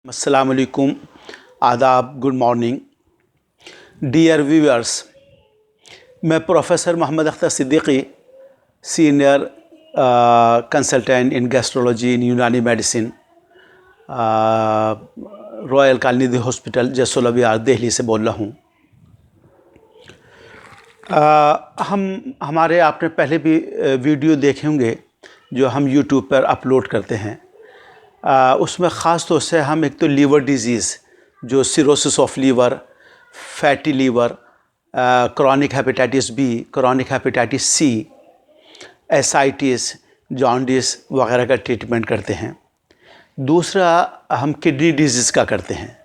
अस्सलाम वालेकुम, आदाब, गुड मॉर्निंग डियर व्यूअर्स। मैं professor Mohammad Akhtar Siddiqui, senior consultant in gastrology in Unani medicine, Royal Colony Hospital Jasola Vihar, Delhi से बोल रहा हूँ। हमारे आपने पहले भी वीडियो देखे होंगे जो हम यूट्यूब पर अपलोड करते हैं। उसमें ख़ास तौर से हम एक तो लीवर डिज़ीज़ जो cirrhosis of liver, fatty liver, chronic hepatitis B, chronic hepatitis C, ascites, jaundice वगैरह का ट्रीटमेंट करते हैं। दूसरा हम किडनी डिजीज़ का करते हैं।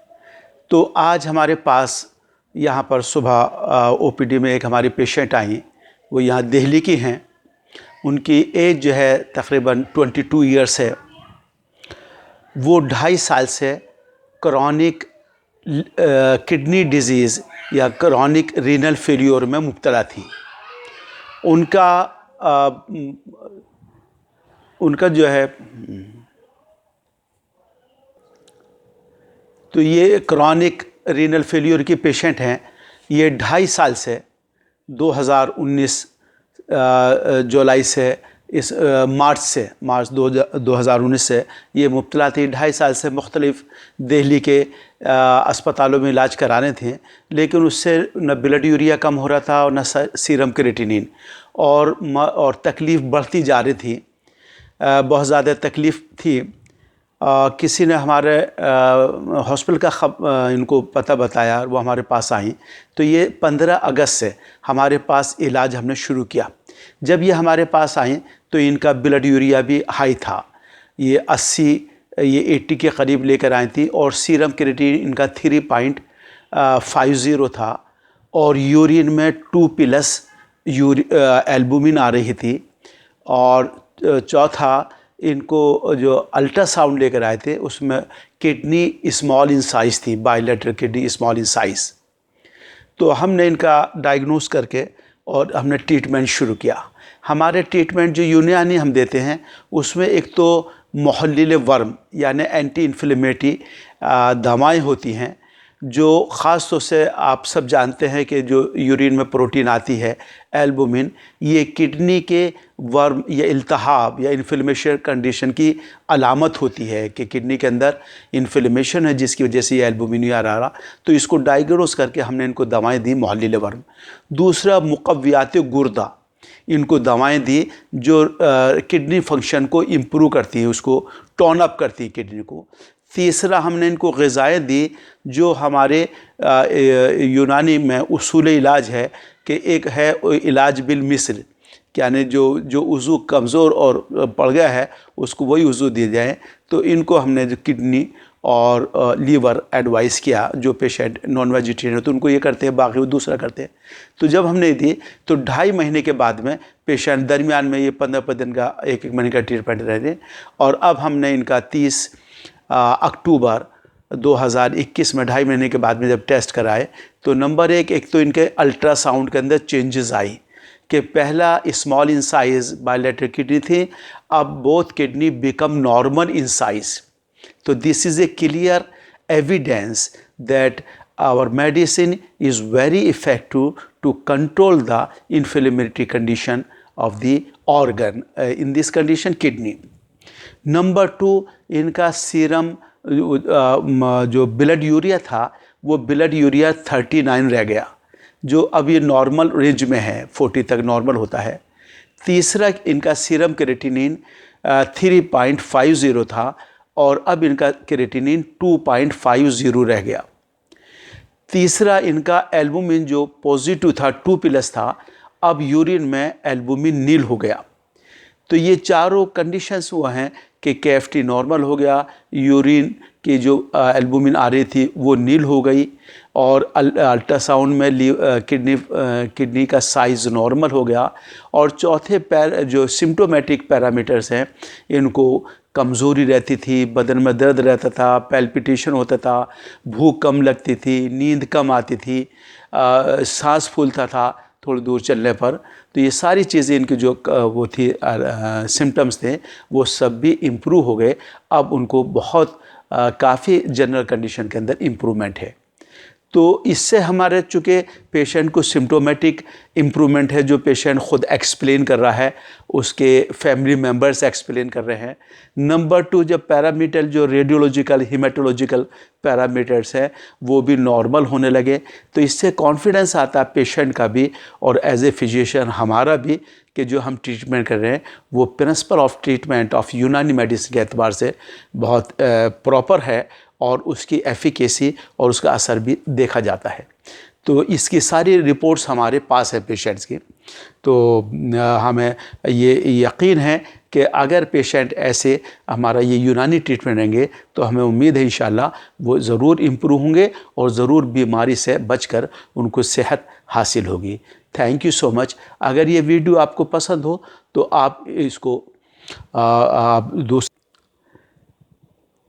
तो आज हमारे पास यहाँ पर सुबह ओपीडी में एक हमारी पेशेंट आई, वो यहाँ दिल्ली की हैं। उनकी एज जो है तकरीबन 22 ईयर्स है। वो 2.5 साल से क्रॉनिक किडनी डिजीज़ या क्रॉनिक रीनल फेल्योर में मुब्तला थी। उनका जो है तो ये क्रॉनिक रीनल फेल्योर की पेशेंट हैं। ये 2.5 साल से 2019 जुलाई से इस मार्च 2019 से ये मुब्तला थी। 2.5 साल से मुख्तलिफ़ दिल्ली के अस्पतालों में इलाज कराने थे, लेकिन उससे न ब्लड यूरिया कम हो रहा था और न सीरम क्रिएटिनिन, और तकलीफ़ बढ़ती जा रही थी। बहुत ज़्यादा तकलीफ़ थी। किसी ने हमारे हॉस्पिटल का इनको पता बताया, वो हमारे पास आई। तो ये 15 अगस्त से हमारे पास इलाज हमने शुरू किया। जब ये हमारे पास आई तो इनका ब्लड यूरिया भी हाई था, ये 80 के करीब लेकर आई थी, और सीरम क्रिएटिनिन इनका 3.50 था, और यूरिन में 2+ एल्बुमिन आ रही थी। और चौथा, इनको जो अल्ट्रासाउंड लेकर आए थे उसमें किडनी स्मॉल इन साइज़ थी, bilateral kidney small in size. तो हमने इनका डायग्नोस करके और हमने ट्रीटमेंट शुरू किया। हमारे ट्रीटमेंट जो यूनानी हम देते हैं उसमें एक तो मुहल्लिल वर्म यानी एंटी इन्फ्लेमेटरी दवाएँ होती हैं, जो ख़ास तौर से आप सब जानते हैं कि जो यूरिन में प्रोटीन आती है एल्बुमिन, ये किडनी के वर्म या इल्तहाब या इन्फ्लेमेशन कंडीशन की अलामत होती है कि किडनी के अंदर इन्फ्लेमेशन है, जिसकी वजह से ये एल्बुमिन आ रहा। तो इसको डायग्नोस करके हमने इनको दवाएं दी, मुहल्लिल वर्म। दूसरा, मुक़व्वियात गुर्दा, इनको दवाएं दी जो किडनी फंक्शन को इम्प्रूव करती है, उसको टोन अप करती है किडनी को। तीसरा, हमने इनको ग़िज़ाएँ दी जो हमारे यूनानी में उसूल इलाज है कि एक है इलाज बिल मिस्ल, यानी जो उज़ू कमज़ोर और पड़ गया है उसको वही उज़ू दिए जाए। तो इनको हमने जो किडनी और लीवर एडवाइस किया। जो पेशेंट नॉन वेजिटेरियन तो उनको ये करते हैं, बाकी वो दूसरा करते हैं। तो जब हमने दी तो 2.5 महीने के बाद में पेशेंट, दरमियान में ये 15 दिन का 1 महीने का ट्रीटमेंट रहते। और अब हमने इनका 30 अक्टूबर 2021 में 2.5 महीने के बाद में जब टेस्ट कराए तो नंबर एक तो इनके अल्ट्रासाउंड के अंदर चेंजेस आई कि पहला small in size bilateral kidney थी, अब both kidney become normal in size. तो this is a clear evidence that our medicine is very effective to control the inflammatory condition of the organ, in this condition kidney. Number 2, इनका serum जो blood urea था वो blood urea 39 रह गया, जो अब ये नॉर्मल रेंज में है, 40 तक नॉर्मल होता है। तीसरा, इनका सीरम क्रिएटिनिन 3.50 था और अब इनका क्रिएटिनिन 2.50 रह गया। तीसरा, इनका एल्बुमिन जो पॉजिटिव था 2+ था, अब यूरिन में एल्बुमिन नील हो गया। तो ये चारों कंडीशंस हुआ हैं कि KFT नॉर्मल हो गया, यूरिन की जो एल्बुमिन आ रही थी वो नील हो गई, और अल्ट्रासाउंड में किडनी का साइज़ नॉर्मल हो गया। और चौथे जो सिम्टोमेटिक पैरामीटर्स हैं, इनको कमज़ोरी रहती थी, बदन में दर्द रहता था, पैल्पिटेशन होता था, भूख कम लगती थी, नींद कम आती थी, सांस फूलता था थोड़ी दूर चलने पर। तो ये सारी चीज़ें इनकी जो वो थी सिम्टम्स थे वो सब भी इम्प्रूव हो गए। अब उनको बहुत काफ़ी जनरल कंडीशन के अंदर इम्प्रूवमेंट है। तो इससे हमारे चूँकि पेशेंट को सिम्टोमेटिक इम्प्रूवमेंट है, जो पेशेंट ख़ुद एक्सप्लेन कर रहा है, उसके फैमिली मेम्बर्स एक्सप्लेन कर रहे हैं। नंबर 2, जब पैरामीटर जो रेडियोलॉजिकल हीमेटोलॉजिकल पैरामीटर्स हैं वो भी नॉर्मल होने लगे, तो इससे कॉन्फिडेंस आता है पेशेंट का भी और एज ए फिजिशियन हमारा भी कि जो हम ट्रीटमेंट कर रहे हैं वो प्रिंसिपल ऑफ ट्रीटमेंट ऑफ यूनानी मेडिसिन के एतबार से बहुत प्रॉपर है और उसकी एफिकेसी और उसका असर भी देखा जाता है। तो इसकी सारी रिपोर्ट्स हमारे पास है पेशेंट्स की। तो हमें ये यकीन है कि अगर पेशेंट ऐसे हमारा ये यूनानी ट्रीटमेंट लेंगे तो हमें उम्मीद है इंशाल्लाह वो ज़रूर इम्प्रूव होंगे और ज़रूर बीमारी से बचकर उनको सेहत हासिल होगी। Thank you so much. अगर ये वीडियो आपको पसंद हो तो आप इसको आप दोस्त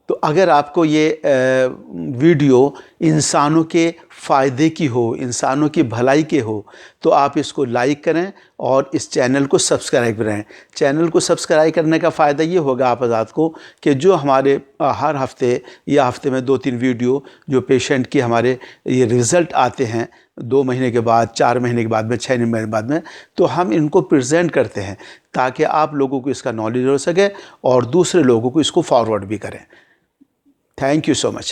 तो अगर आपको ये वीडियो इंसानों के फ़ायदे की हो, इंसानों की भलाई के हो, तो आप इसको लाइक करें और इस चैनल को सब्सक्राइब करें। चैनल को सब्सक्राइब करने का फ़ायदा ये होगा आप आज़ाद को कि जो हमारे हर हफ्ते या हफ्ते में 2-3 वीडियो जो पेशेंट की हमारे ये रिज़ल्ट आते हैं 2 महीने के बाद, 4 महीने के बाद में, 6 महीने के बाद में, तो हम इनको प्रेजेंट करते हैं ताकि आप लोगों को इसका नॉलेज हो सके और दूसरे लोगों को इसको फॉरवर्ड भी करें। Thank you so much.